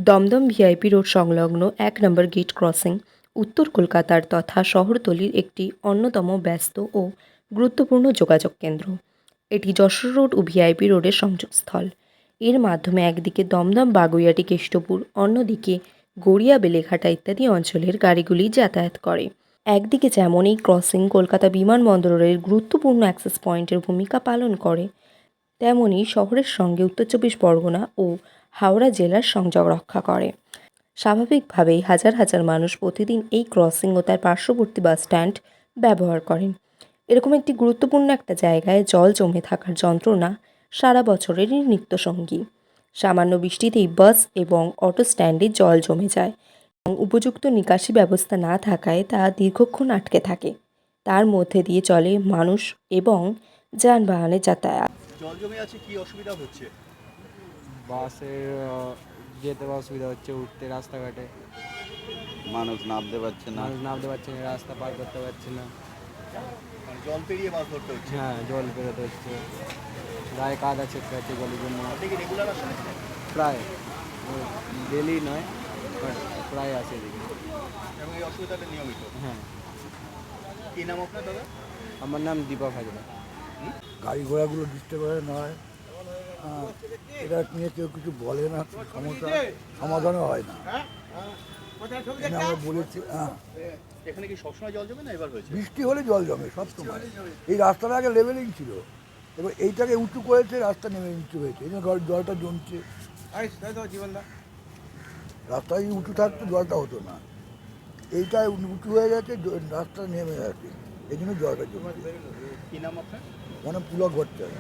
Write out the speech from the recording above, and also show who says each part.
Speaker 1: Dumdum VIP road সংলগ্ন ১ নম্বর gate crossing উত্তর কলকাতার তথা শহরতলির একটি অন্যতম ব্যস্ত ও গুরুত্বপূর্ণ যোগাযোগ কেন্দ্র। এটি যশোর রোড ও ভিআইপি রোডের সংযোগস্থল। এর মাধ্যমে একদিকে দমদম বাগুইআটি কেষ্টপুর, অন্যদিকে গড়িয়া বেলেঘাটা ইত্যাদি অঞ্চলের গাড়িগুলি যাতায়াত করে। একদিকে যেমন এই ক্রসিং কলকাতা বিমানবন্দরের গুরুত্বপূর্ণ অ্যাক্সেস পয়েন্টের ভূমিকা পালন করে, তেমনি শহরের সঙ্গে উত্তর চব্বিশ পরগনা ও হাওড়া জেলার সংযোগ রক্ষা করে। স্বাভাবিকভাবেই হাজার হাজার মানুষ প্রতিদিন এই ক্রসিং ও তার পার্শ্ববর্তী বাস স্ট্যান্ড ব্যবহার করেন। এরকম একটি গুরুত্বপূর্ণ একটা জায়গায় জল জমে থাকার যন্ত্রণা সারা বছরেরই নিত্যসঙ্গী। সামান্য বৃষ্টিতেই বাস এবং অটো স্ট্যান্ডে জল জমে যায় এবং উপযুক্ত নিকাশি ব্যবস্থা না থাকায় তা দীর্ঘক্ষণ আটকে থাকে। তার মধ্যে দিয়ে চলে মানুষ এবং যানবাহনের যাতায়াত।
Speaker 2: জল জমে আছে, কি অসুবিধা হচ্ছে?
Speaker 3: বাসের যেতে অসুবিধা হচ্ছে, উঠতে রাস্তাঘাটে
Speaker 4: মানুষ নামতে পারছে না।
Speaker 3: মানুষ নামতে পারছে না, রাস্তা পার করতে পারছে না।
Speaker 2: মানে জল পেরিয়ে মাছ ধরতে হচ্ছে।
Speaker 3: হ্যাঁ, জল বেরোতে হচ্ছে, গায়ে কাদা ছেড়তে হচ্ছে জলের জন্য।
Speaker 2: আপনি কি রেগুলার আসেন এখানে?
Speaker 3: প্রায় ডেলি নয়, বাট প্রায় আসে এদিকে।
Speaker 2: এবং এই অসুবিধাটা নিয়মিত?
Speaker 3: হ্যাঁ।
Speaker 2: কি নাম আপনার দাদা?
Speaker 3: আমার নাম দীপক হাজরা।
Speaker 5: গাড়ি ঘোড়াগুলো ডিস্টার্ব হয় নয়, এটা নিয়ে কেউ কিছু বলে না, সমস্যা সমাধানও হয় না। এটা আমরা বলেছি।
Speaker 2: এখানে কি সবসময় জল জমে না এবার হয়েছে?
Speaker 5: বৃষ্টি হলে জল জমে সব সময়। এই রাস্তাটা আগে লেভেলিং ছিল, এবার এইটাকে উঁচু করেছে, রাস্তা নেমে নিচু হয়েছে, এই জন্য জলটা জমছে। রাস্তা যদি উঁচু থাকতো জলটা হতো না, এইটা উঁচু হয়ে গেছে, রাস্তা নেমে গেছে, এই জন্য জলটা জমছে।
Speaker 2: কি নাম আপনার?
Speaker 5: মানে পুলক ভট্টাচার্য।